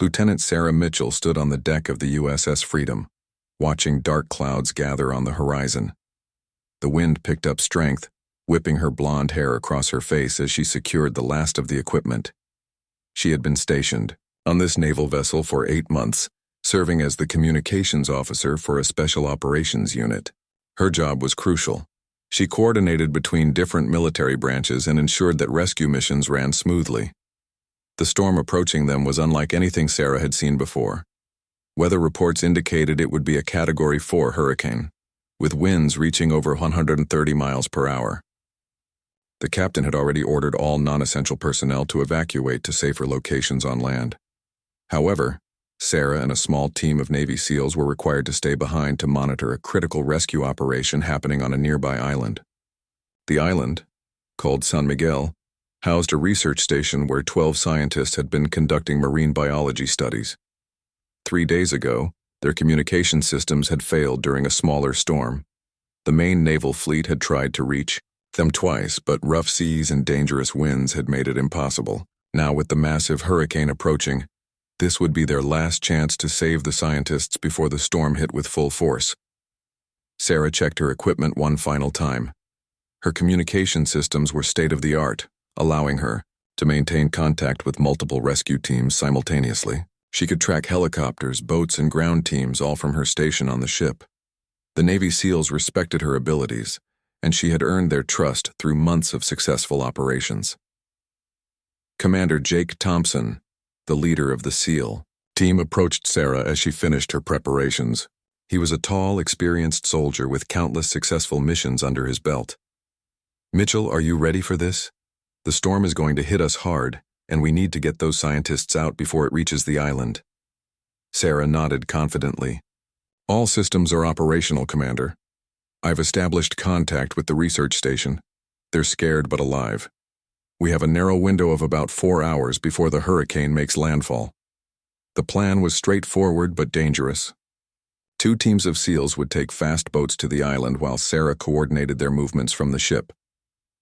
Lieutenant Sarah Mitchell stood on the deck of the USS Freedom, watching dark clouds gather on the horizon. The wind picked up strength, whipping her blonde hair across her face as she secured the last of the equipment. She had been stationed on this naval vessel for 8 months, serving as the communications officer for a special operations unit. Her job was crucial. She coordinated between different military branches and ensured that rescue missions ran smoothly. The storm approaching them was unlike anything Sarah had seen before. Weather reports indicated it would be a Category 4 hurricane, with winds reaching over 130 miles per hour. The captain had already ordered all non-essential personnel to evacuate to safer locations on land. However, Sarah and a small team of Navy SEALs were required to stay behind to monitor a critical rescue operation happening on a nearby island. The island, called San Miguel, housed a research station where 12 scientists had been conducting marine biology studies. 3 days ago, their communication systems had failed during a smaller storm. The main naval fleet had tried to reach them twice, but rough seas and dangerous winds had made it impossible. Now, with the massive hurricane approaching, this would be their last chance to save the scientists before the storm hit with full force. Sarah checked her equipment one final time. Her communication systems were state-of-the-art, allowing her to maintain contact with multiple rescue teams simultaneously. She could track helicopters, boats, and ground teams all from her station on the ship. The Navy SEALs respected her abilities, and she had earned their trust through months of successful operations. Commander Jake Thompson, the leader of the SEAL team, approached Sarah as she finished her preparations. He was a tall, experienced soldier with countless successful missions under his belt. "Mitchell, are you ready for this? The storm is going to hit us hard, and we need to get those scientists out before it reaches the island." Sarah nodded confidently. "All systems are operational, Commander. I've established contact with the research station. They're scared but alive. We have a narrow window of about 4 hours before the hurricane makes landfall." The plan was straightforward but dangerous. 2 teams of SEALs would take fast boats to the island while Sarah coordinated their movements from the ship.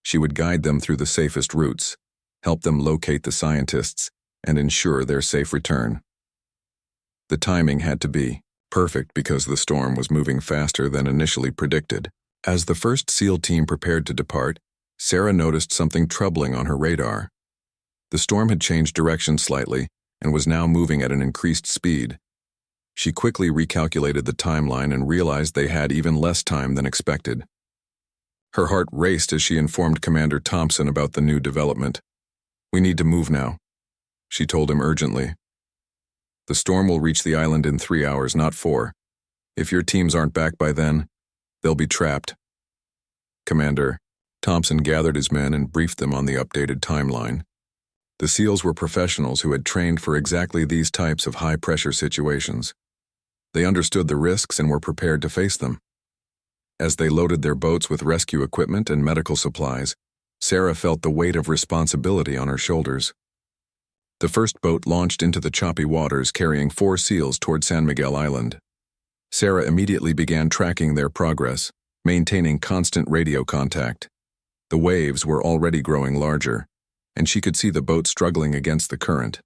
She would guide them through the safest routes, help them locate the scientists, and ensure their safe return. The timing had to be perfect because the storm was moving faster than initially predicted. As the first SEAL team prepared to depart, Sarah noticed something troubling on her radar. The storm had changed direction slightly and was now moving at an increased speed. She quickly recalculated the timeline and realized they had even less time than expected. Her heart raced as she informed Commander Thompson about the new development. "We need to move now," she told him urgently. "The storm will reach the island in 3 hours, not 4. If your teams aren't back by then, they'll be trapped." Commander Thompson gathered his men and briefed them on the updated timeline. The SEALs were professionals who had trained for exactly these types of high-pressure situations. They understood the risks and were prepared to face them. As they loaded their boats with rescue equipment and medical supplies, Sarah felt the weight of responsibility on her shoulders. The first boat launched into the choppy waters, carrying 4 SEALs toward San Miguel Island. Sarah immediately began tracking their progress, maintaining constant radio contact. The waves were already growing larger, and she could see the boat struggling against the current.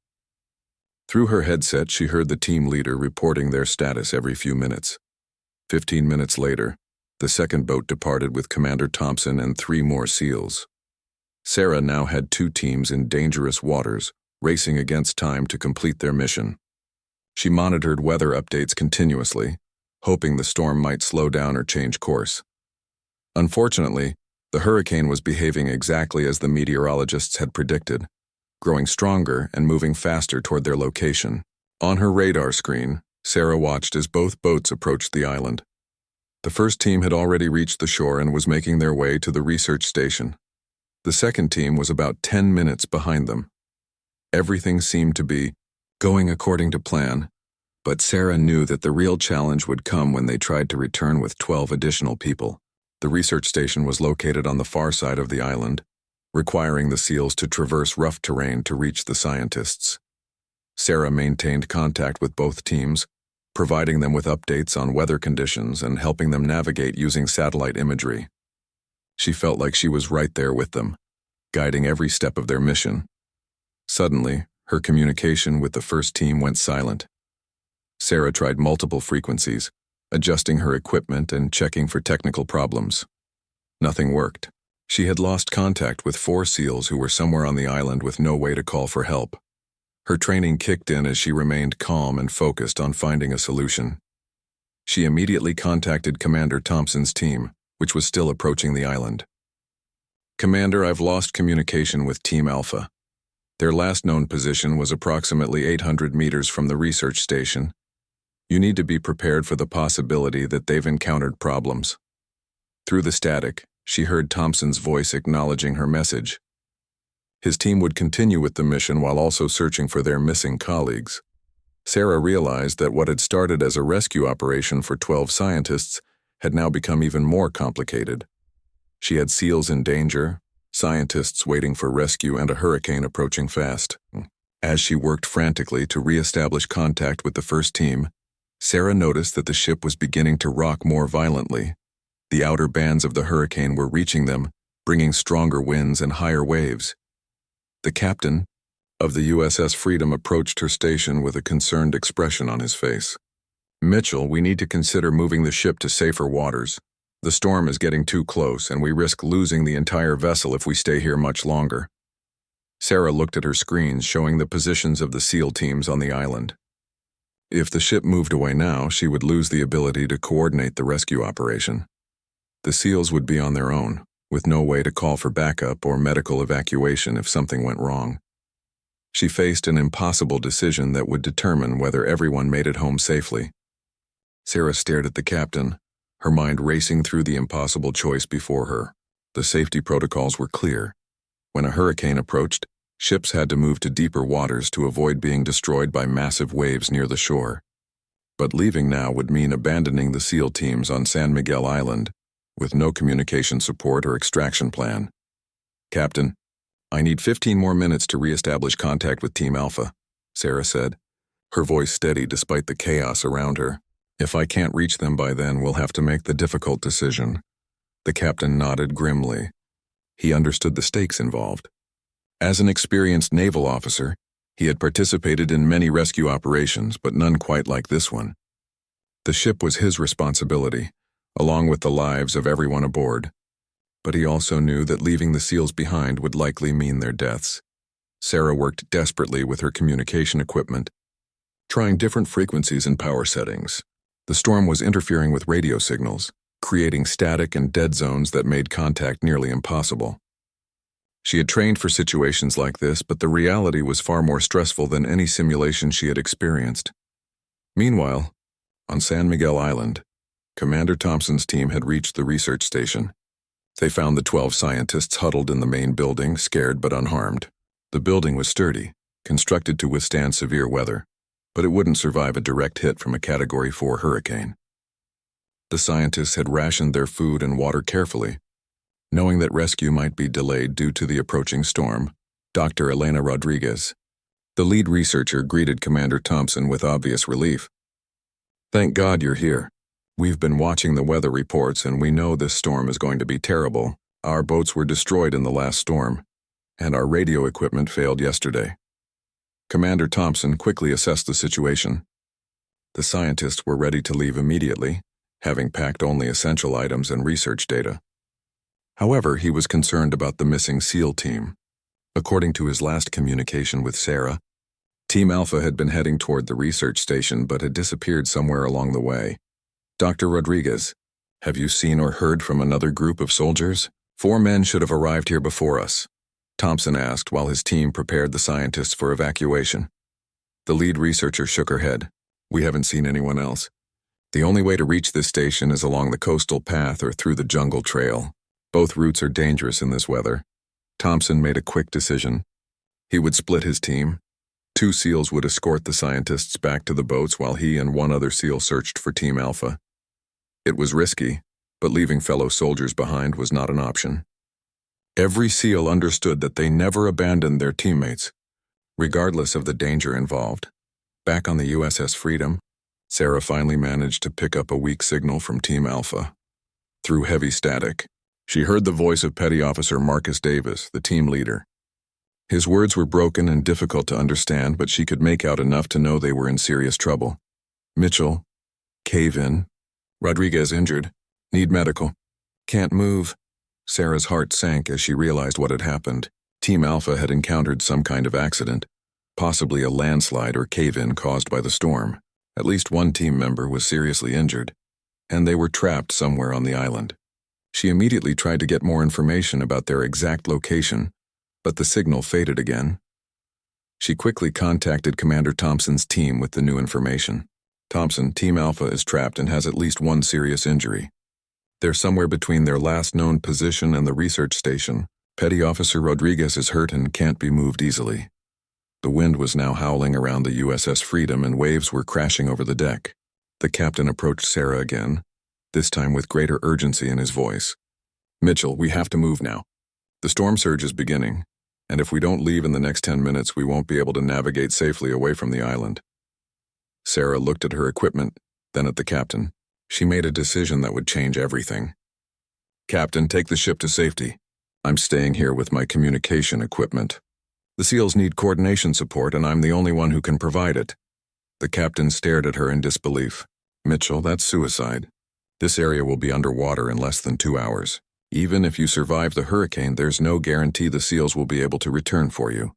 Through her headset, she heard the team leader reporting their status every few minutes. 15 minutes later, the second boat departed with Commander Thompson and 3 more SEALs. Sarah now had 2 teams in dangerous waters, racing against time to complete their mission. She monitored weather updates continuously, hoping the storm might slow down or change course. Unfortunately, the hurricane was behaving exactly as the meteorologists had predicted, growing stronger and moving faster toward their location. On her radar screen, Sarah watched as both boats approached the island. The first team had already reached the shore and was making their way to the research station. The second team was about 10 minutes behind them. Everything seemed to be going according to plan, but Sarah knew that the real challenge would come when they tried to return with 12 additional people. The research station was located on the far side of the island, requiring the SEALs to traverse rough terrain to reach the scientists. Sarah maintained contact with both teams, providing them with updates on weather conditions and helping them navigate using satellite imagery. She felt like she was right there with them, guiding every step of their mission. Suddenly, Her communication with the first team went silent. Sarah tried multiple frequencies, adjusting her equipment and checking for technical problems. Nothing worked. She had lost contact with 4 SEALs who were somewhere on the island with no way to call for help. Her training kicked in as she remained calm and focused on finding a solution. She immediately contacted Commander Thompson's team, which was still approaching the island. "Commander, I've lost communication with Team Alpha. Their last known position was approximately 800 meters from the research station. You need to be prepared for the possibility that they've encountered problems." Through the static, she heard Thompson's voice acknowledging her message. His team would continue with the mission while also searching for their missing colleagues. Sarah realized that what had started as a rescue operation for 12 scientists had now become even more complicated. She had SEALs in danger, scientists waiting for rescue, and a hurricane approaching fast. As she worked frantically to re-establish contact with the first team, Sarah noticed that the ship was beginning to rock more violently. The outer bands of the hurricane were reaching them, bringing stronger winds and higher waves. The captain of the USS Freedom approached her station with a concerned expression on his face. "Mitchell, we need to consider moving the ship to safer waters. The storm is getting too close, and we risk losing the entire vessel if we stay here much longer." Sarah looked at her screens showing the positions of the SEAL teams on the island. If the ship moved away now, she would lose the ability to coordinate the rescue operation. The SEALs would be on their own, with no way to call for backup or medical evacuation if something went wrong. She faced an impossible decision that would determine whether everyone made it home safely. Sarah stared at the captain, her mind racing through the impossible choice before her. The safety protocols were clear. When a hurricane approached, ships had to move to deeper waters to avoid being destroyed by massive waves near the shore. But leaving now would mean abandoning the SEAL teams on San Miguel Island, with no communication support or extraction plan. "Captain, I need 15 more minutes to re-establish contact with Team Alpha," Sarah said, her voice steady despite the chaos around her. "If I can't reach them by then, we'll have to make the difficult decision." The captain nodded grimly. He understood the stakes involved. As an experienced naval officer, he had participated in many rescue operations, but none quite like this one. The ship was his responsibility, along with the lives of everyone aboard. But he also knew that leaving the SEALs behind would likely mean their deaths. Sarah worked desperately with her communication equipment, trying different frequencies and power settings. The storm was interfering with radio signals, creating static and dead zones that made contact nearly impossible. She had trained for situations like this, but the reality was far more stressful than any simulation she had experienced. Meanwhile, on San Miguel Island, Commander Thompson's team had reached the research station. They found the 12 scientists huddled in the main building, scared but unharmed. The building was sturdy, constructed to withstand severe weather, but it wouldn't survive a direct hit from a Category 4 hurricane. The scientists had rationed their food and water carefully. Knowing that rescue might be delayed due to the approaching storm, Dr. Elena Rodriguez, the lead researcher, greeted Commander Thompson with obvious relief. "Thank God you're here. We've been watching the weather reports and we know this storm is going to be terrible. Our boats were destroyed in the last storm, and our radio equipment failed yesterday." Commander Thompson quickly assessed the situation. The scientists were ready to leave immediately, having packed only essential items and research data. However, he was concerned about the missing SEAL team. According to his last communication with Sarah, Team Alpha had been heading toward the research station but had disappeared somewhere along the way. "Dr. Rodriguez, have you seen or heard from another group of soldiers? 4 men should have arrived here before us," Thompson asked while his team prepared the scientists for evacuation. The lead researcher shook her head. "We haven't seen anyone else. The only way to reach this station is along the coastal path or through the jungle trail. Both routes are dangerous in this weather." Thompson made a quick decision. He would split his team. 2 SEALs would escort the scientists back to the boats while he and 1 other SEAL searched for Team Alpha. It was risky, but leaving fellow soldiers behind was not an option. Every SEAL understood that they never abandoned their teammates, regardless of the danger involved. Back on the USS Freedom, Sarah finally managed to pick up a weak signal from Team Alpha. Through heavy static, she heard the voice of Petty Officer Marcus Davis, the team leader. His words were broken and difficult to understand, but she could make out enough to know they were in serious trouble. Mitchell. Cave in. Rodriguez injured. Need medical. Can't move. Sarah's heart sank as she realized what had happened. Team Alpha had encountered some kind of accident, possibly a landslide or cave-in caused by the storm. At least one team member was seriously injured, and they were trapped somewhere on the island. She immediately tried to get more information about their exact location, but the signal faded again. She quickly contacted Commander Thompson's team with the new information. Thompson, Team Alpha is trapped and has at least one serious injury. They're somewhere between their last known position and the research station. Petty Officer Rodriguez is hurt and can't be moved easily. The wind was now howling around the USS Freedom and waves were crashing over the deck. The captain approached Sarah again, this time with greater urgency in his voice. Mitchell, we have to move now. The storm surge is beginning, and if we don't leave in the next 10 minutes, we won't be able to navigate safely away from the island. Sarah looked at her equipment, then at the captain. She made a decision that would change everything. Captain, take the ship to safety. I'm staying here with my communication equipment. The SEALs need coordination support, and I'm the only one who can provide it. The captain stared at her in disbelief. Mitchell, that's suicide. This area will be underwater in less than 2 hours. Even if you survive the hurricane, there's no guarantee the SEALs will be able to return for you.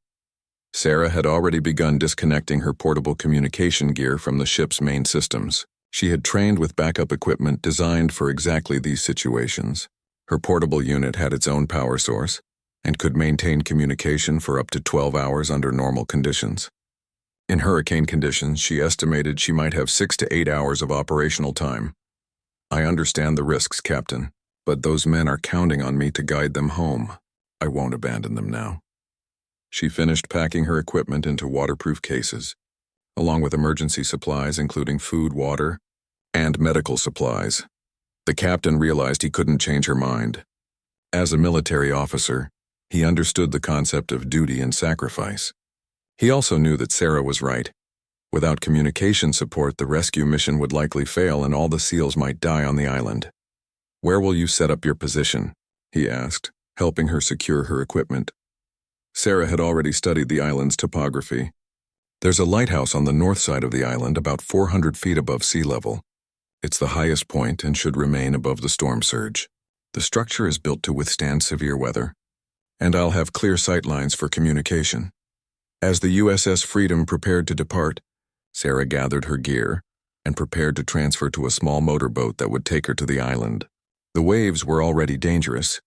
Sarah had already begun disconnecting her portable communication gear from the ship's main systems. She had trained with backup equipment designed for exactly these situations. Her portable unit had its own power source and could maintain communication for up to 12 hours under normal conditions. In hurricane conditions, she estimated she might have 6 to 8 hours of operational time. I understand the risks, Captain, but those men are counting on me to guide them home. I won't abandon them now. She finished packing her equipment into waterproof cases, along with emergency supplies including food, water, and medical supplies. The captain realized he couldn't change her mind. As a military officer, he understood the concept of duty and sacrifice. He also knew that Sarah was right. Without communication support, the rescue mission would likely fail and all the SEALs might die on the island. Where will you set up your position? He asked, helping her secure her equipment. Sarah had already studied the island's topography. There's a lighthouse on the north side of the island about 400 feet above sea level. It's the highest point and should remain above the storm surge. The structure is built to withstand severe weather, and I'll have clear sight lines for communication. As the USS Freedom prepared to depart, Sarah gathered her gear and prepared to transfer to a small motorboat that would take her to the island. The waves were already dangerous,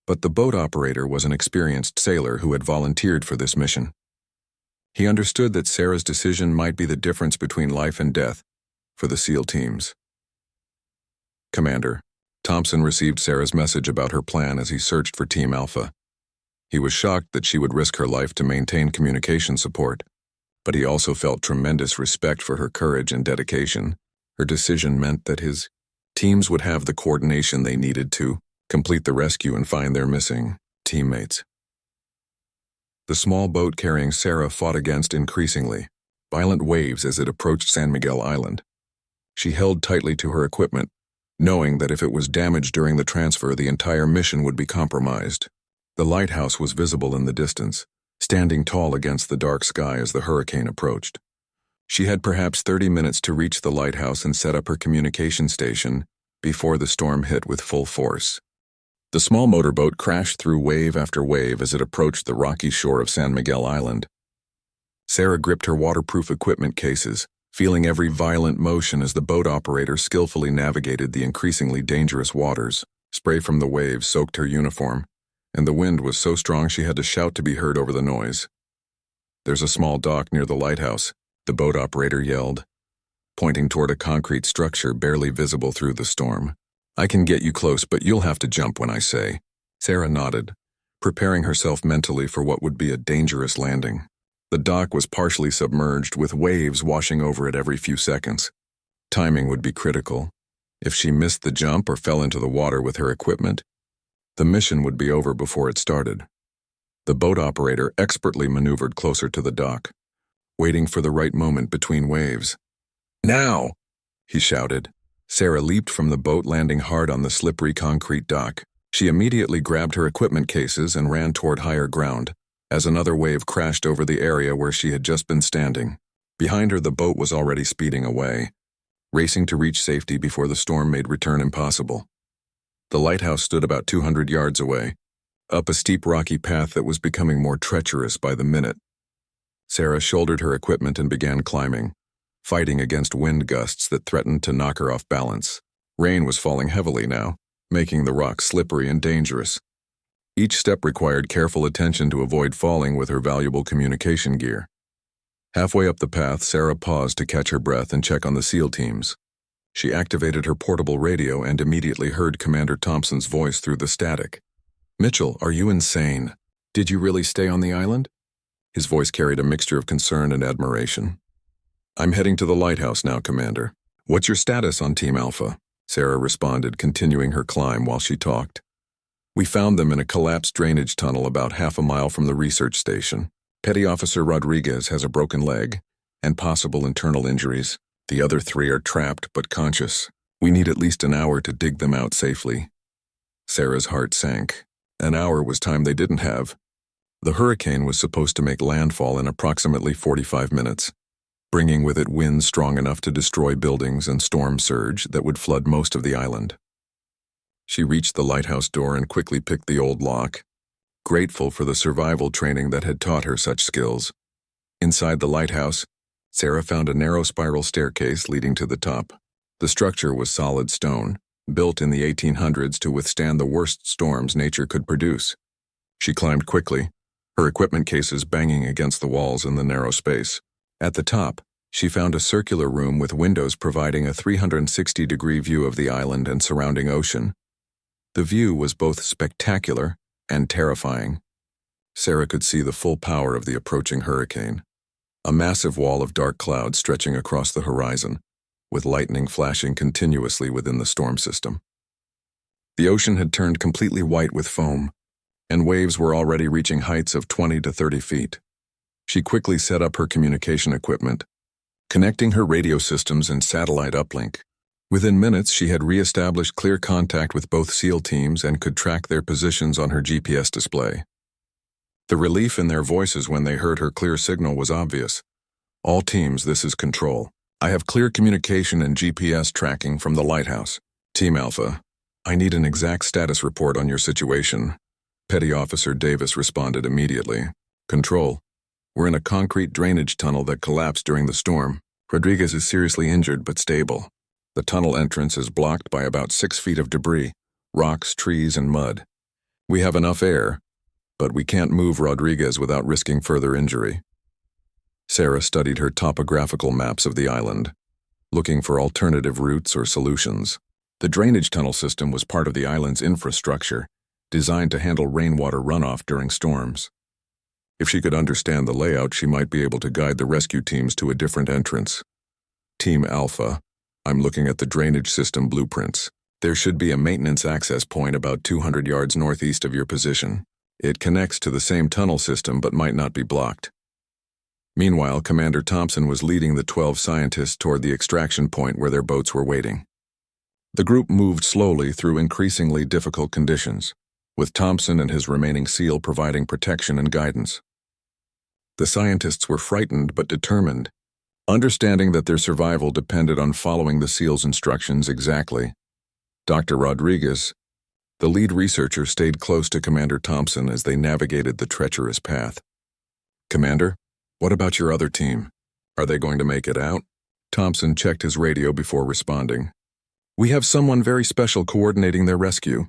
but the boat operator was an experienced sailor who had volunteered for this mission. He understood that Sarah's decision might be the difference between life and death for the SEAL teams. Commander, Thompson received Sarah's message about her plan as he searched for Team Alpha. He was shocked that she would risk her life to maintain communication support, but he also felt tremendous respect for her courage and dedication. Her decision meant that his teams would have the coordination they needed to complete the rescue and find their missing teammates. The small boat carrying Sarah fought against increasingly violent waves as it approached San Miguel Island. She held tightly to her equipment, knowing that if it was damaged during the transfer, the entire mission would be compromised. The lighthouse was visible in the distance, standing tall against the dark sky as the hurricane approached. She had perhaps 30 minutes to reach the lighthouse and set up her communication station before the storm hit with full force. The small motorboat crashed through wave after wave as it approached the rocky shore of San Miguel Island. Sarah gripped her waterproof equipment cases, feeling every violent motion as the boat operator skillfully navigated the increasingly dangerous waters. Spray from the waves soaked her uniform, and the wind was so strong she had to shout to be heard over the noise. There's a small dock near the lighthouse, the boat operator yelled, pointing toward a concrete structure barely visible through the storm. I can get you close, but you'll have to jump when I say. Sarah nodded, preparing herself mentally for what would be a dangerous landing. The dock was partially submerged, with waves washing over it every few seconds. Timing would be critical. If she missed the jump or fell into the water with her equipment, the mission would be over before it started. The boat operator expertly maneuvered closer to the dock, waiting for the right moment between waves. Now! He shouted. Sarah leaped from the boat, landing hard on the slippery concrete dock. She immediately grabbed her equipment cases and ran toward higher ground, as another wave crashed over the area where she had just been standing. Behind her, the boat was already speeding away, racing to reach safety before the storm made return impossible. The lighthouse stood about 200 yards away, up a steep rocky path that was becoming more treacherous by the minute. Sarah shouldered her equipment and began climbing, fighting against wind gusts that threatened to knock her off balance. Rain was falling heavily now, making the rocks slippery and dangerous. Each step required careful attention to avoid falling with her valuable communication gear. Halfway up the path, Sarah paused to catch her breath and check on the SEAL teams. She activated her portable radio and immediately heard Commander Thompson's voice through the static. "Mitchell, are you insane? Did you really stay on the island?" His voice carried a mixture of concern and admiration. "I'm heading to the lighthouse now, Commander. What's your status on Team Alpha?" Sarah responded, continuing her climb while she talked. "We found them in a collapsed drainage tunnel about half a mile from the research station. Petty Officer Rodriguez has a broken leg and possible internal injuries. The other 3 are trapped but conscious. We need at least an hour to dig them out safely." Sarah's heart sank. An hour was time they didn't have. The hurricane was supposed to make landfall in approximately 45 minutes, bringing with it winds strong enough to destroy buildings and storm surge that would flood most of the island. She reached the lighthouse door and quickly picked the old lock, grateful for the survival training that had taught her such skills. Inside the lighthouse, Sarah found a narrow spiral staircase leading to the top. The structure was solid stone, built in the 1800s to withstand the worst storms nature could produce. She climbed quickly, her equipment cases banging against the walls in the narrow space. At the top, she found a circular room with windows providing a 360-degree view of the island and surrounding ocean. The view was both spectacular and terrifying. Sarah could see the full power of the approaching hurricane. A massive wall of dark clouds stretching across the horizon, with lightning flashing continuously within the storm system. The ocean had turned completely white with foam, and waves were already reaching heights of 20 to 30 feet. She quickly set up her communication equipment, connecting her radio systems and satellite uplink. Within minutes, she had re-established clear contact with both SEAL teams and could track their positions on her GPS display. The relief in their voices when they heard her clear signal was obvious. "All teams, this is Control. I have clear communication and GPS tracking from the lighthouse. Team Alpha, I need an exact status report on your situation." Petty Officer Davis responded immediately. "Control, we're in a concrete drainage tunnel that collapsed during the storm. Rodriguez is seriously injured but stable. The tunnel entrance is blocked by about 6 feet of debris, rocks, trees, and mud. We have enough air, but we can't move Rodriguez without risking further injury." Sarah studied her topographical maps of the island, looking for alternative routes or solutions. The drainage tunnel system was part of the island's infrastructure, designed to handle rainwater runoff during storms. If she could understand the layout, she might be able to guide the rescue teams to a different entrance. Team Alpha, I'm looking at the drainage system blueprints. There should be a maintenance access point about 200 yards northeast of your position. It connects to the same tunnel system but might not be blocked. Meanwhile, Commander Thompson was leading the 12 scientists toward the extraction point where their boats were waiting. The group moved slowly through increasingly difficult conditions, with Thompson and his remaining SEAL providing protection and guidance. The scientists were frightened but determined, understanding that their survival depended on following the SEAL's instructions exactly. Dr. Rodriguez, the lead researcher, stayed close to Commander Thompson as they navigated the treacherous path. "Commander, what about your other team? Are they going to make it out?" Thompson checked his radio before responding. "We have someone very special coordinating their rescue.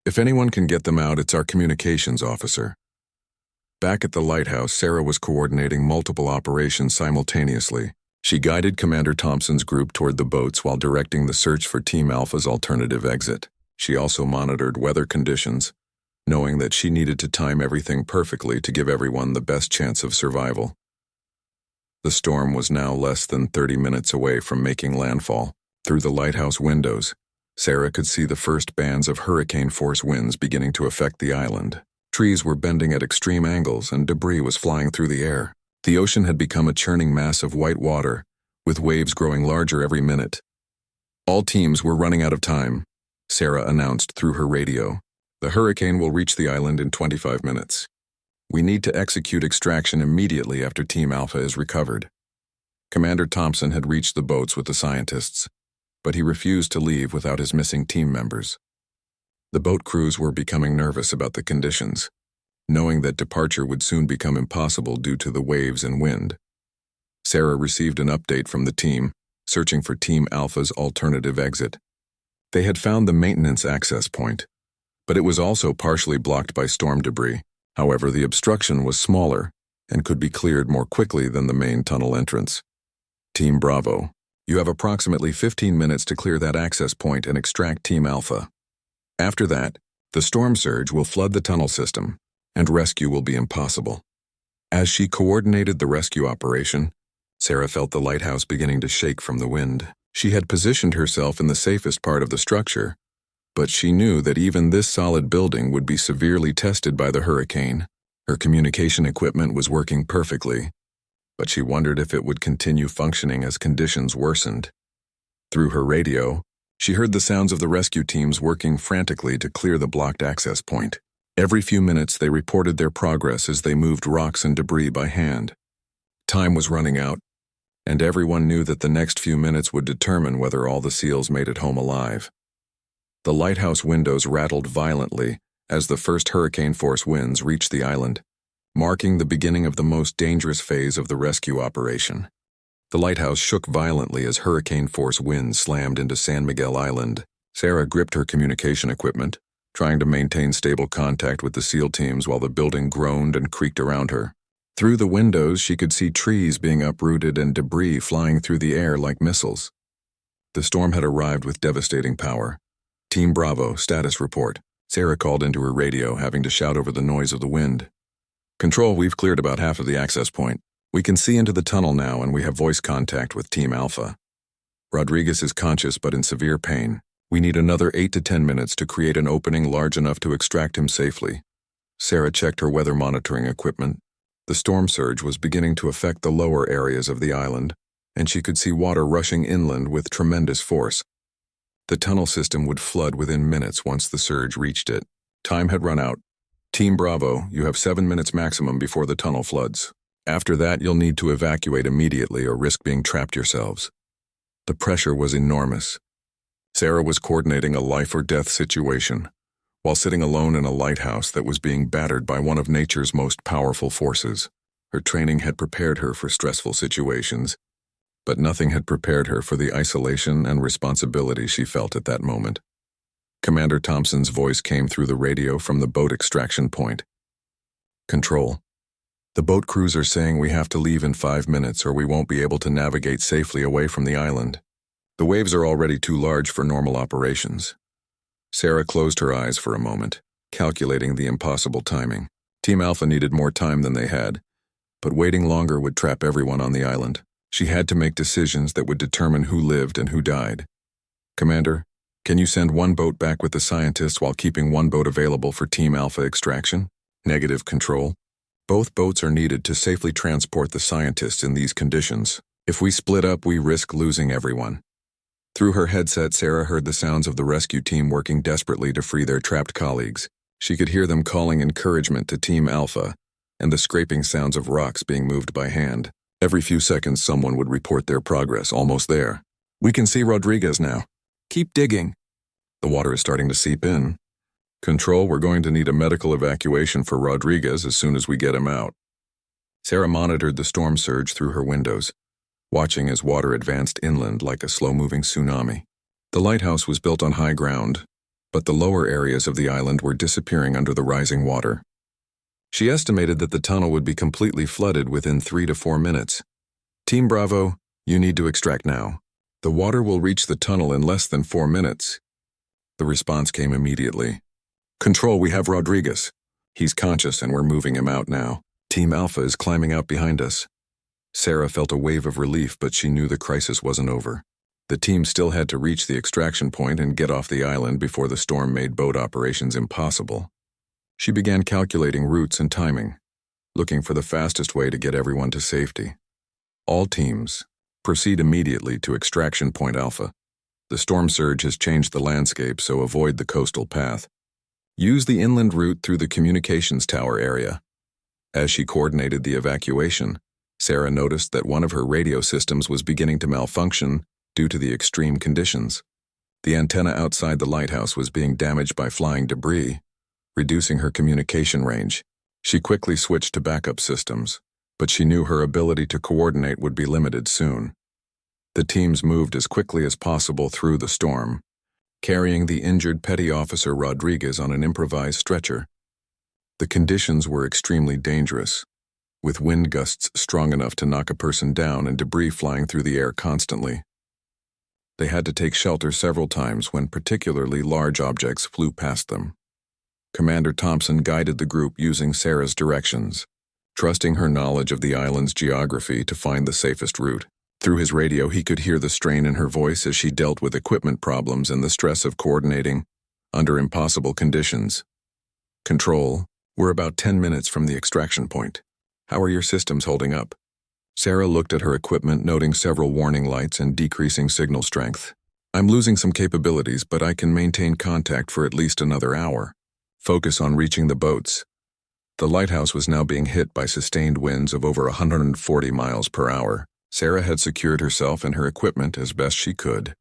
If anyone can get them out, it's our communications officer." Back at the lighthouse, Sarah was coordinating multiple operations simultaneously. She guided Commander Thompson's group toward the boats while directing the search for Team Alpha's alternative exit. She also monitored weather conditions, knowing that she needed to time everything perfectly to give everyone the best chance of survival. The storm was now less than 30 minutes away from making landfall. Through the lighthouse windows, Sarah could see the first bands of hurricane-force winds beginning to affect the island. Trees were bending at extreme angles and debris was flying through the air. The ocean had become a churning mass of white water, with waves growing larger every minute. "All teams were running out of time," Sarah announced through her radio. "The hurricane will reach the island in 25 minutes. We need to execute extraction immediately after Team Alpha is recovered. Commander Thompson had reached the boats with the scientists, but he refused to leave without his missing team members. The boat crews were becoming nervous about the conditions, knowing that departure would soon become impossible due to the waves and wind. Sarah received an update from the team, searching for Team Alpha's alternative exit. They had found the maintenance access point, but it was also partially blocked by storm debris. However, the obstruction was smaller and could be cleared more quickly than the main tunnel entrance. Team Bravo, you have approximately 15 minutes to clear that access point and extract Team Alpha. After that, the storm surge will flood the tunnel system, and rescue will be impossible. As she coordinated the rescue operation, Sarah felt the lighthouse beginning to shake from the wind. She had positioned herself in the safest part of the structure, but she knew that even this solid building would be severely tested by the hurricane. Her communication equipment was working perfectly, but she wondered if it would continue functioning as conditions worsened. Through her radio, she heard the sounds of the rescue teams working frantically to clear the blocked access point. Every few minutes they reported their progress as they moved rocks and debris by hand. Time was running out, and everyone knew that the next few minutes would determine whether all the SEALs made it home alive. The lighthouse windows rattled violently as the first hurricane-force winds reached the island, marking the beginning of the most dangerous phase of the rescue operation. The lighthouse shook violently as hurricane-force winds slammed into San Miguel Island. Sarah gripped her communication equipment, trying to maintain stable contact with the SEAL teams while the building groaned and creaked around her. Through the windows, she could see trees being uprooted and debris flying through the air like missiles. The storm had arrived with devastating power. Team Bravo, status report. Sarah called into her radio, having to shout over the noise of the wind. Control, we've cleared about half of the access point. We can see into the tunnel now, and we have voice contact with Team Alpha. Rodriguez is conscious but in severe pain. We need another 8 to 10 minutes to create an opening large enough to extract him safely. Sarah checked her weather monitoring equipment. The storm surge was beginning to affect the lower areas of the island, and she could see water rushing inland with tremendous force. The tunnel system would flood within minutes once the surge reached it. Time had run out. Team Bravo, you have 7 minutes maximum before the tunnel floods. After that, you'll need to evacuate immediately or risk being trapped yourselves. The pressure was enormous. Sarah was coordinating a life-or-death situation, while sitting alone in a lighthouse that was being battered by one of nature's most powerful forces. Her training had prepared her for stressful situations, but nothing had prepared her for the isolation and responsibility she felt at that moment. Commander Thompson's voice came through the radio from the boat extraction point. Control. The boat crews are saying we have to leave in 5 minutes or we won't be able to navigate safely away from the island. The waves are already too large for normal operations. Sarah closed her eyes for a moment, calculating the impossible timing. Team Alpha needed more time than they had, but waiting longer would trap everyone on the island. She had to make decisions that would determine who lived and who died. Commander, can you send one boat back with the scientists while keeping one boat available for Team Alpha extraction? Negative, Control. Both boats are needed to safely transport the scientists in these conditions. If we split up, we risk losing everyone. Through her headset, Sarah heard the sounds of the rescue team working desperately to free their trapped colleagues. She could hear them calling encouragement to Team Alpha and the scraping sounds of rocks being moved by hand. Every few seconds, someone would report their progress. Almost there. We can see Rodriguez now. Keep digging. The water is starting to seep in. Control, we're going to need a medical evacuation for Rodriguez as soon as we get him out. Sarah monitored the storm surge through her windows, watching as water advanced inland like a slow-moving tsunami. The lighthouse was built on high ground, but the lower areas of the island were disappearing under the rising water. She estimated that the tunnel would be completely flooded within 3 to 4 minutes. Team Bravo, you need to extract now. The water will reach the tunnel in less than 4 minutes. The response came immediately. Control, we have Rodriguez. He's conscious and we're moving him out now. Team Alpha is climbing out behind us. Sarah felt a wave of relief, but she knew the crisis wasn't over. The team still had to reach the extraction point and get off the island before the storm made boat operations impossible. She began calculating routes and timing, looking for the fastest way to get everyone to safety. All teams, proceed immediately to Extraction Point Alpha. The storm surge has changed the landscape, so avoid the coastal path. Use the inland route through the communications tower area. As she coordinated the evacuation, Sarah noticed that one of her radio systems was beginning to malfunction due to the extreme conditions. The antenna outside the lighthouse was being damaged by flying debris, reducing her communication range. She quickly switched to backup systems, but she knew her ability to coordinate would be limited soon. The teams moved as quickly as possible through the storm, carrying the injured Petty Officer Rodriguez on an improvised stretcher. The conditions were extremely dangerous, with wind gusts strong enough to knock a person down and debris flying through the air constantly. They had to take shelter several times when particularly large objects flew past them. Commander Thompson guided the group using Sarah's directions, trusting her knowledge of the island's geography to find the safest route. Through his radio, he could hear the strain in her voice as she dealt with equipment problems and the stress of coordinating under impossible conditions. Control, we're about 10 minutes from the extraction point. How are your systems holding up? Sarah looked at her equipment, noting several warning lights and decreasing signal strength. I'm losing some capabilities, but I can maintain contact for at least another hour. Focus on reaching the boats. The lighthouse was now being hit by sustained winds of over 140 miles per hour. Sarah had secured herself and her equipment as best she could,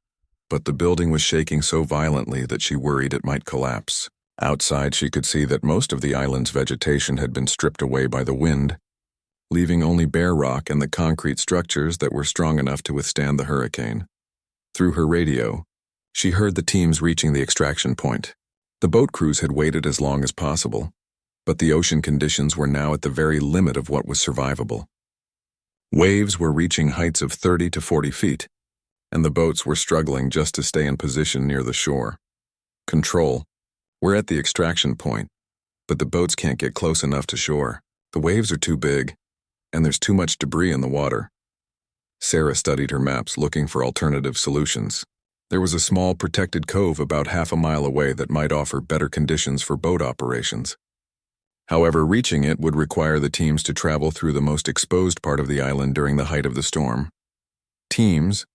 but the building was shaking so violently that she worried it might collapse. Outside, she could see that most of the island's vegetation had been stripped away by the wind, leaving only bare rock and the concrete structures that were strong enough to withstand the hurricane. Through her radio, she heard the teams reaching the extraction point. The boat crews had waited as long as possible, but the ocean conditions were now at the very limit of what was survivable. Waves were reaching heights of 30 to 40 feet, and the boats were struggling just to stay in position near the shore. Control, we're at the extraction point, but the boats can't get close enough to shore. The waves are too big, and there's too much debris in the water. Sarah studied her maps, looking for alternative solutions. There was a small protected cove about half a mile away that might offer better conditions for boat operations. However, reaching it would require the teams to travel through the most exposed part of the island during the height of the storm. Teams,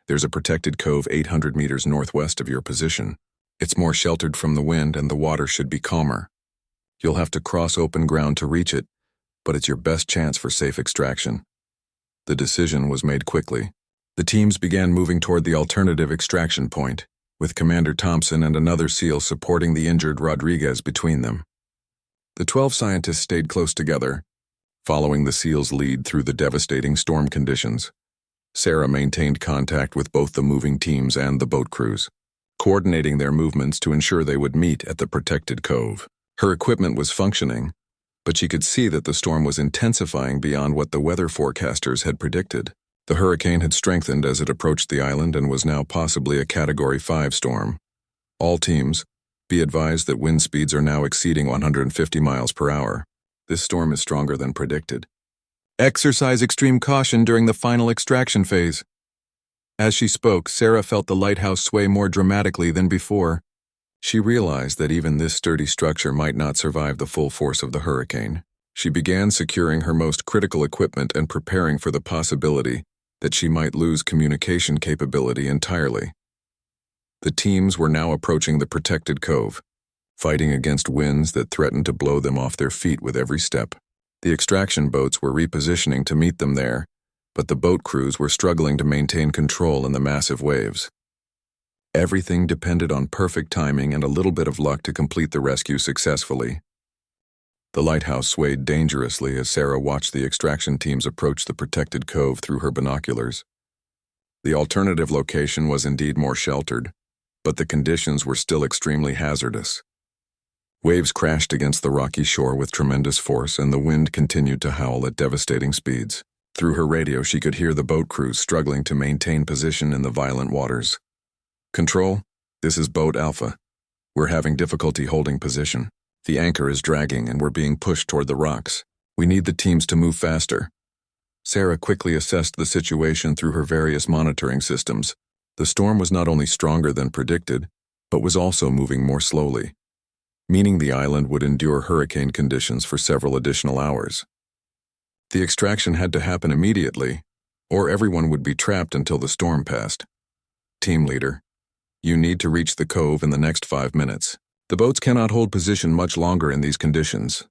there's a protected cove 800 meters northwest of your position. It's more sheltered from the wind and the water should be calmer. You'll have to cross open ground to reach it, but it's your best chance for safe extraction. The decision was made quickly. The teams began moving toward the alternative extraction point, with Commander Thompson and another SEAL supporting the injured Rodriguez between them. The 12 scientists stayed close together, following the SEAL's lead through the devastating storm conditions. Sarah maintained contact with both the moving teams and the boat crews, coordinating their movements to ensure they would meet at the protected cove. Her equipment was functioning, but she could see that the storm was intensifying beyond what the weather forecasters had predicted. The hurricane had strengthened as it approached the island and was now possibly a Category 5 storm. All teams, be advised that wind speeds are now exceeding 150 miles per hour. This storm is stronger than predicted. Exercise extreme caution during the final extraction phase. As she spoke, Sarah felt the lighthouse sway more dramatically than before. She realized that even this sturdy structure might not survive the full force of the hurricane. She began securing her most critical equipment and preparing for the possibility that she might lose communication capability entirely. The teams were now approaching the protected cove, fighting against winds that threatened to blow them off their feet with every step. The extraction boats were repositioning to meet them there, but the boat crews were struggling to maintain control in the massive waves. Everything depended on perfect timing and a little bit of luck to complete the rescue successfully. The lighthouse swayed dangerously as Sarah watched the extraction teams approach the protected cove through her binoculars. The alternative location was indeed more sheltered, but the conditions were still extremely hazardous. Waves crashed against the rocky shore with tremendous force, and the wind continued to howl at devastating speeds. Through her radio, she could hear the boat crews struggling to maintain position in the violent waters. Control, this is Boat Alpha. We're having difficulty holding position. The anchor is dragging and we're being pushed toward the rocks. We need the teams to move faster. Sarah quickly assessed the situation through her various monitoring systems. The storm was not only stronger than predicted, but was also moving more slowly, meaning the island would endure hurricane conditions for several additional hours. The extraction had to happen immediately, or everyone would be trapped until the storm passed. Team leader, you need to reach the cove in the next 5 minutes. The boats cannot hold position much longer in these conditions.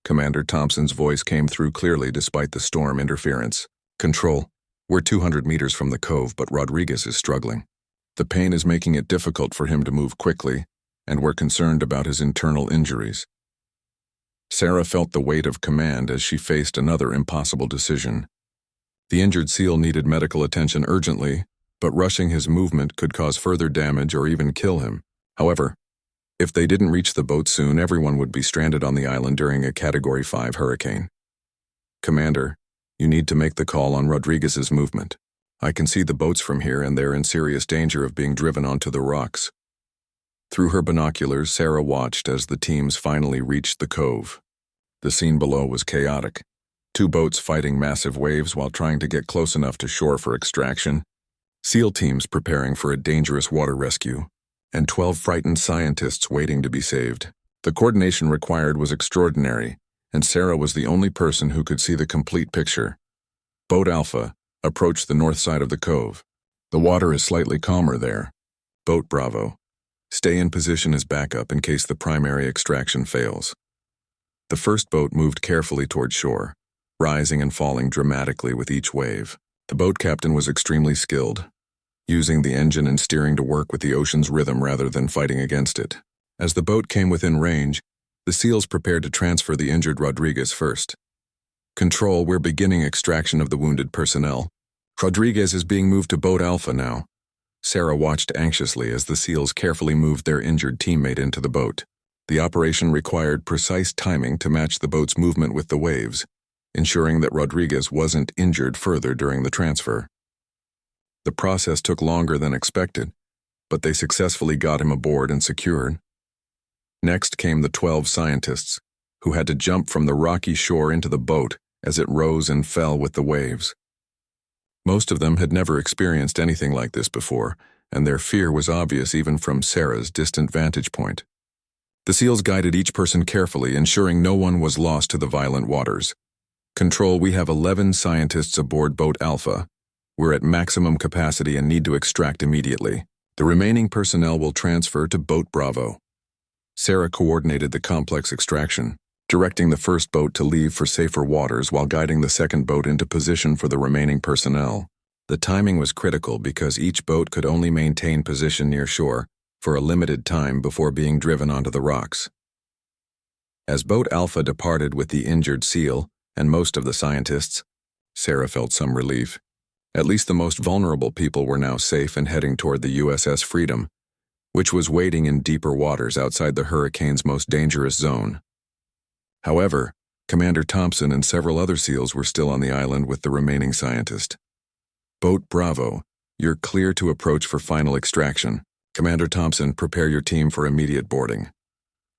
Commander Thompson's voice came through clearly despite the storm interference. Control, we're 200 meters from the cove, but Rodriguez is struggling. The pain is making it difficult for him to move quickly, and we're concerned about his internal injuries. Sarah felt the weight of command as she faced another impossible decision. The injured SEAL needed medical attention urgently, but rushing his movement could cause further damage or even kill him. However, if they didn't reach the boat soon, everyone would be stranded on the island during a Category 5 hurricane. Commander, you need to make the call on Rodriguez's movement. I can see the boats from here and they're in serious danger of being driven onto the rocks. Through her binoculars, Sarah watched as the teams finally reached the cove. The scene below was chaotic. 2 boats fighting massive waves while trying to get close enough to shore for extraction, SEAL teams preparing for a dangerous water rescue, and 12 frightened scientists waiting to be saved. The coordination required was extraordinary, and Sarah was the only person who could see the complete picture. Boat Alpha approached the north side of the cove. The water is slightly calmer there. Boat Bravo, stay in position as backup in case the primary extraction fails. The first boat moved carefully toward shore, rising and falling dramatically with each wave. The boat captain was extremely skilled, using the engine and steering to work with the ocean's rhythm rather than fighting against it. As the boat came within range, the SEALs prepared to transfer the injured Rodriguez first. Control, we're beginning extraction of the wounded personnel. Rodriguez is being moved to Boat Alpha now. Sarah watched anxiously as the SEALs carefully moved their injured teammate into the boat. The operation required precise timing to match the boat's movement with the waves, ensuring that Rodriguez wasn't injured further during the transfer. The process took longer than expected, but they successfully got him aboard and secured. Next came the 12 scientists, who had to jump from the rocky shore into the boat as it rose and fell with the waves. Most of them had never experienced anything like this before, and their fear was obvious even from Sarah's distant vantage point. The SEALs guided each person carefully, ensuring no one was lost to the violent waters. Control, we have 11 scientists aboard Boat Alpha. We're at maximum capacity and need to extract immediately. The remaining personnel will transfer to Boat Bravo. Sarah coordinated the complex extraction, directing the first boat to leave for safer waters while guiding the second boat into position for the remaining personnel. The timing was critical because each boat could only maintain position near shore for a limited time before being driven onto the rocks. As Boat Alpha departed with the injured SEAL and most of the scientists, Sarah felt some relief. At least the most vulnerable people were now safe and heading toward the USS Freedom, which was waiting in deeper waters outside the hurricane's most dangerous zone. However, Commander Thompson and several other SEALs were still on the island with the remaining scientist. Boat Bravo, you're clear to approach for final extraction. Commander Thompson, prepare your team for immediate boarding.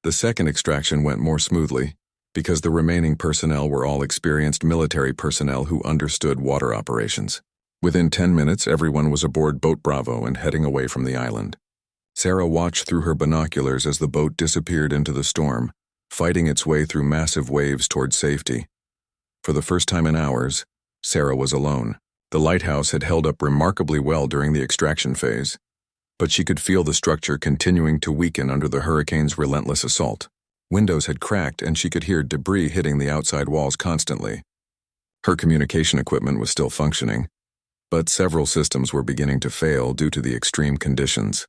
The second extraction went more smoothly because the remaining personnel were all experienced military personnel who understood water operations. Within 10 minutes, everyone was aboard Boat Bravo and heading away from the island. Sarah watched through her binoculars as the boat disappeared into the storm, fighting its way through massive waves toward safety. For the first time in hours, Sarah was alone. The lighthouse had held up remarkably well during the extraction phase, but she could feel the structure continuing to weaken under the hurricane's relentless assault. Windows had cracked and she could hear debris hitting the outside walls constantly. Her communication equipment was still functioning, but several systems were beginning to fail due to the extreme conditions.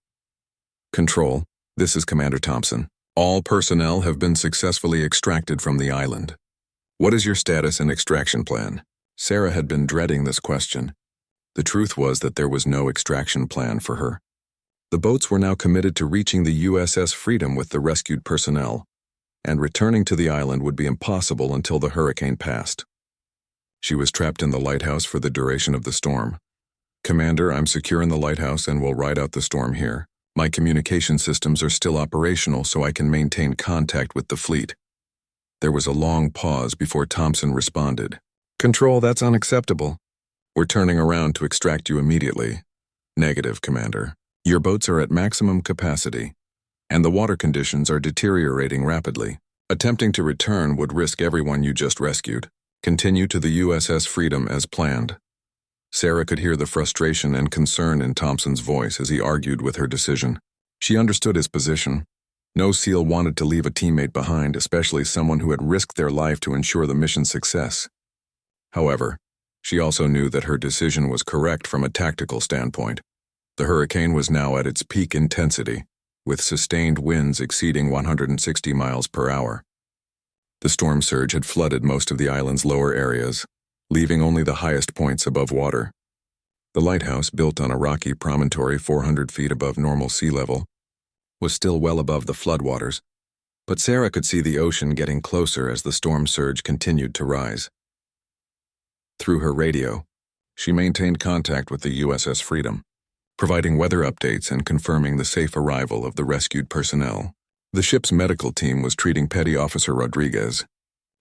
Control, this is Commander Thompson. All personnel have been successfully extracted from the island. What is your status and extraction plan? Sarah had been dreading this question. The truth was that there was no extraction plan for her. The boats were now committed to reaching the USS Freedom with the rescued personnel, and returning to the island would be impossible until the hurricane passed. She was trapped in the lighthouse for the duration of the storm. Commander, I'm secure in the lighthouse and will ride out the storm here. My communication systems are still operational so I can maintain contact with the fleet. There was a long pause before Thompson responded. Control, that's unacceptable. We're turning around to extract you immediately. Negative, Commander. Your boats are at maximum capacity, and the water conditions are deteriorating rapidly. Attempting to return would risk everyone you just rescued. Continue to the USS Freedom as planned. Sarah could hear the frustration and concern in Thompson's voice as he argued with her decision. She understood his position. No SEAL wanted to leave a teammate behind, especially someone who had risked their life to ensure the mission's success. However, she also knew that her decision was correct from a tactical standpoint. The hurricane was now at its peak intensity, with sustained winds exceeding 160 miles per hour. The storm surge had flooded most of the island's lower areas, leaving only the highest points above water. The lighthouse, built on a rocky promontory 400 feet above normal sea level, was still well above the floodwaters, but Sarah could see the ocean getting closer as the storm surge continued to rise. Through her radio, she maintained contact with the USS Freedom, providing weather updates and confirming the safe arrival of the rescued personnel. The ship's medical team was treating Petty Officer Rodriguez,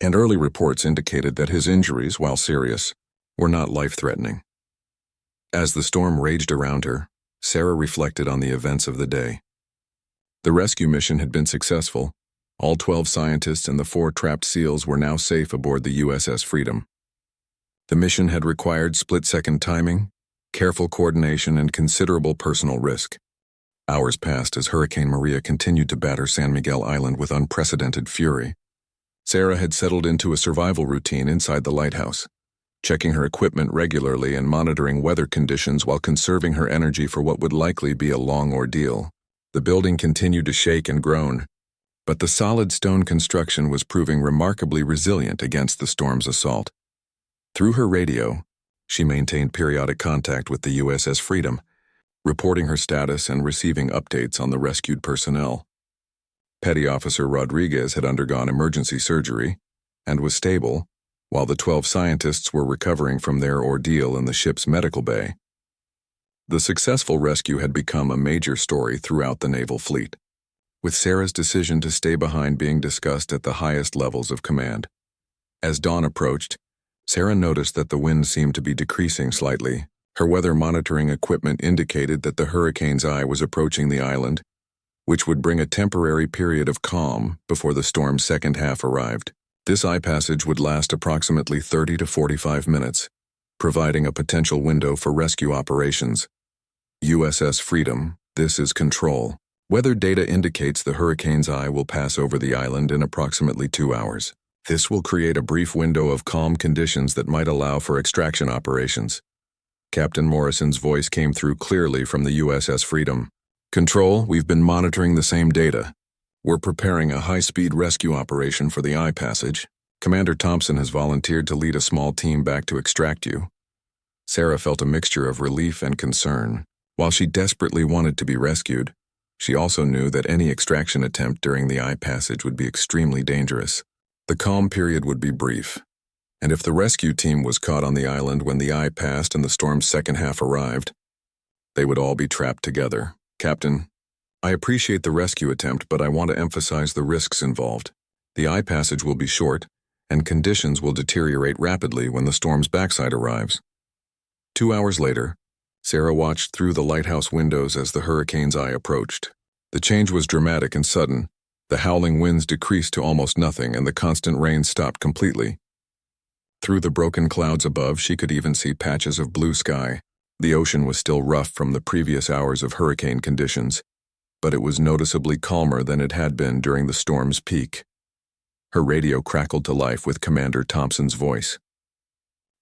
and early reports indicated that his injuries, while serious, were not life-threatening. As the storm raged around her, Sarah reflected on the events of the day. The rescue mission had been successful. All 12 scientists and the 4 trapped SEALs were now safe aboard the USS Freedom. The mission had required split-second timing, careful coordination, and considerable personal risk. Hours passed as Hurricane Maria continued to batter San Miguel Island with unprecedented fury. Sarah had settled into a survival routine inside the lighthouse, checking her equipment regularly and monitoring weather conditions while conserving her energy for what would likely be a long ordeal. The building continued to shake and groan, but the solid stone construction was proving remarkably resilient against the storm's assault. Through her radio, she maintained periodic contact with the USS Freedom, reporting her status and receiving updates on the rescued personnel. Petty Officer Rodriguez had undergone emergency surgery and was stable, while the 12 scientists were recovering from their ordeal in the ship's medical bay. The successful rescue had become a major story throughout the naval fleet, with Sarah's decision to stay behind being discussed at the highest levels of command. As dawn approached, Sarah noticed that the wind seemed to be decreasing slightly. Her weather monitoring equipment indicated that the hurricane's eye was approaching the island, which would bring a temporary period of calm before the storm's second half arrived. This eye passage would last approximately 30 to 45 minutes, providing a potential window for rescue operations. USS Freedom, this is Control. Weather data indicates the hurricane's eye will pass over the island in approximately 2 hours. This will create a brief window of calm conditions that might allow for extraction operations. Captain Morrison's voice came through clearly from the USS Freedom. Control, we've been monitoring the same data. We're preparing a high-speed rescue operation for the eye passage. Commander Thompson has volunteered to lead a small team back to extract you. Sarah felt a mixture of relief and concern. While she desperately wanted to be rescued, she also knew that any extraction attempt during the eye passage would be extremely dangerous. The calm period would be brief, and if the rescue team was caught on the island when the eye passed and the storm's second half arrived, they would all be trapped together. Captain, I appreciate the rescue attempt, but I want to emphasize the risks involved. The eye passage will be short, and conditions will deteriorate rapidly when the storm's backside arrives. 2 hours later, Sarah watched through the lighthouse windows as the hurricane's eye approached. The change was dramatic and sudden. The howling winds decreased to almost nothing, and the constant rain stopped completely. Through the broken clouds above, she could even see patches of blue sky. The ocean was still rough from the previous hours of hurricane conditions, but it was noticeably calmer than it had been during the storm's peak. Her radio crackled to life with Commander Thompson's voice.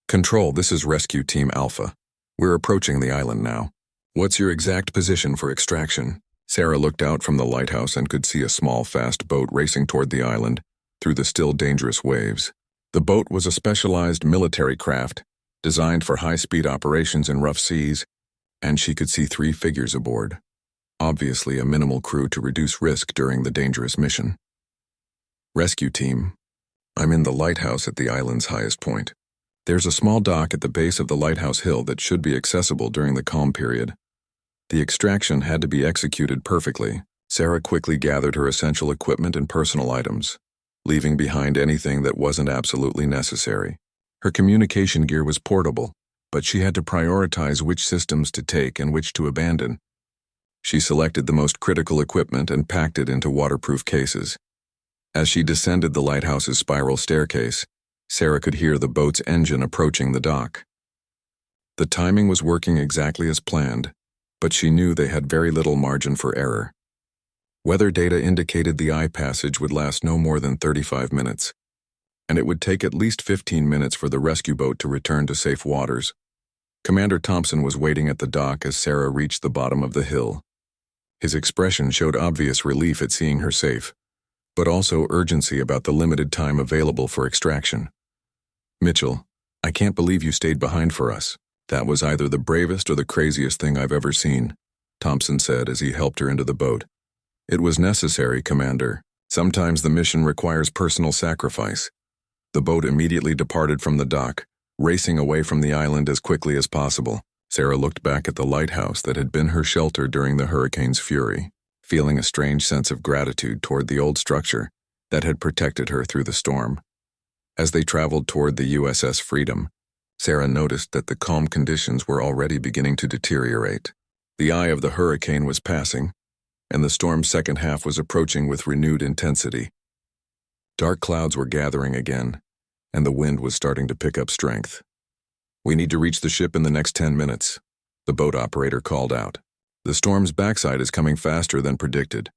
Control, this is Rescue Team Alpha. We're approaching the island now. What's your exact position for extraction? Sarah looked out from the lighthouse and could see a small, fast boat racing toward the island through the still dangerous waves. The boat was a specialized military craft designed for high-speed operations in rough seas, and she could see 3 figures aboard. Obviously a minimal crew to reduce risk during the dangerous mission. Rescue team, I'm in the lighthouse at the island's highest point. There's a small dock at the base of the lighthouse hill that should be accessible during the calm period. The extraction had to be executed perfectly. Sarah quickly gathered her essential equipment and personal items, leaving behind anything that wasn't absolutely necessary. Her communication gear was portable, but she had to prioritize which systems to take and which to abandon. She selected the most critical equipment and packed it into waterproof cases. As she descended the lighthouse's spiral staircase, Sarah could hear the boat's engine approaching the dock. The timing was working exactly as planned, but she knew they had very little margin for error. Weather data indicated the eye passage would last no more than 35 minutes, and it would take at least 15 minutes for the rescue boat to return to safe waters. Commander Thompson was waiting at the dock as Sarah reached the bottom of the hill. His expression showed obvious relief at seeing her safe, but also urgency about the limited time available for extraction. "Mitchell, I can't believe you stayed behind for us. That was either the bravest or the craziest thing I've ever seen," Thompson said as he helped her into the boat. "It was necessary, Commander. Sometimes the mission requires personal sacrifice." The boat immediately departed from the dock, racing away from the island as quickly as possible. Sarah looked back at the lighthouse that had been her shelter during the hurricane's fury, feeling a strange sense of gratitude toward the old structure that had protected her through the storm. As they traveled toward the USS Freedom, Sarah noticed that the calm conditions were already beginning to deteriorate. The eye of the hurricane was passing, and the storm's second half was approaching with renewed intensity. Dark clouds were gathering again, and the wind was starting to pick up strength. "We need to reach the ship in the next 10 minutes, the boat operator called out. "The storm's backside is coming faster than predicted."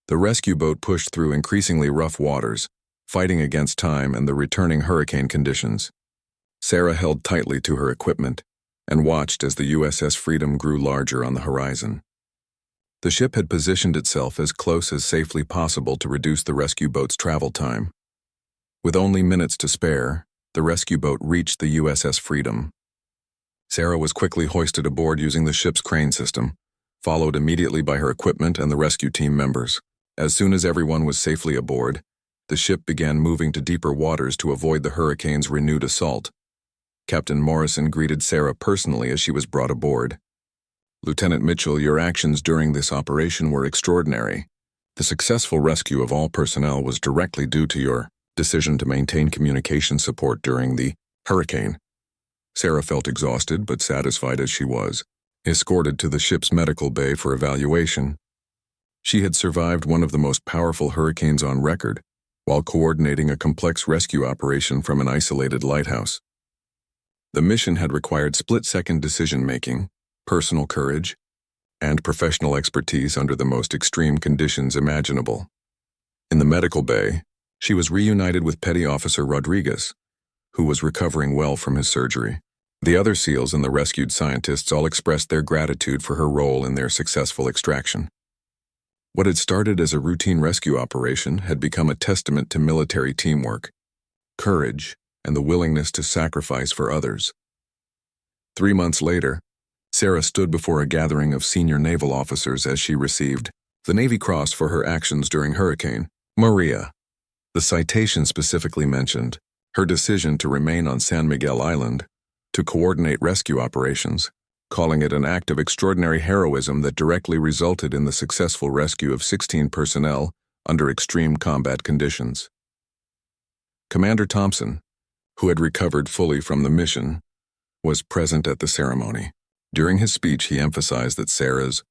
The rescue boat pushed through increasingly rough waters, fighting against time and the returning hurricane conditions. Sarah held tightly to her equipment and watched as the USS Freedom grew larger on the horizon. The ship had positioned itself as close as safely possible to reduce the rescue boat's travel time. With only minutes to spare, the rescue boat reached the USS Freedom. Sarah was quickly hoisted aboard using the ship's crane system, followed immediately by her equipment and the rescue team members. As soon as everyone was safely aboard, the ship began moving to deeper waters to avoid the hurricane's renewed assault. Captain Morrison greeted Sarah personally as she was brought aboard. "Lieutenant Mitchell, your actions during this operation were extraordinary. The successful rescue of all personnel was directly due to your decision to maintain communication support during the hurricane." Sarah felt exhausted but satisfied as she was, escorted to the ship's medical bay for evaluation. She had survived one of the most powerful hurricanes on record, while coordinating a complex rescue operation from an isolated lighthouse. The mission had required split-second decision-making, personal courage, and professional expertise under the most extreme conditions imaginable. In the medical bay, she was reunited with Petty Officer Rodriguez, who was recovering well from his surgery. The other SEALs and the rescued scientists all expressed their gratitude for her role in their successful extraction. What had started as a routine rescue operation had become a testament to military teamwork, courage, and the willingness to sacrifice for others. 3 months later, Sarah stood before a gathering of senior naval officers as she received the Navy Cross for her actions during Hurricane Maria. The citation specifically mentioned her decision to remain on San Miguel Island to coordinate rescue operations, calling it an act of extraordinary heroism that directly resulted in the successful rescue of 16 personnel under extreme combat conditions. Commander Thompson, who had recovered fully from the mission, was present at the ceremony. During his speech, he emphasized that Sarah's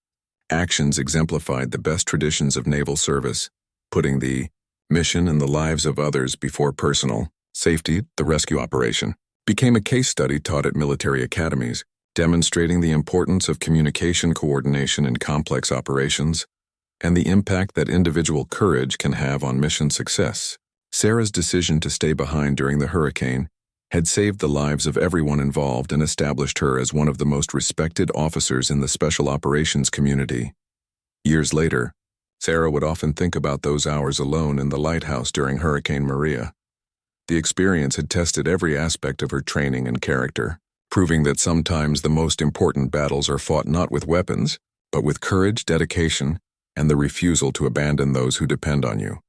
actions exemplified the best traditions of naval service, putting the mission and the lives of others before personal safety. The rescue operation became a case study taught at military academies, demonstrating the importance of communication coordination in complex operations and the impact that individual courage can have on mission success. Sarah's decision to stay behind during the hurricane had saved the lives of everyone involved and established her as one of the most respected officers in the special operations community. Years later, Sarah would often think about those hours alone in the lighthouse during Hurricane Maria. The experience had tested every aspect of her training and character, proving that sometimes the most important battles are fought not with weapons, but with courage, dedication, and the refusal to abandon those who depend on you.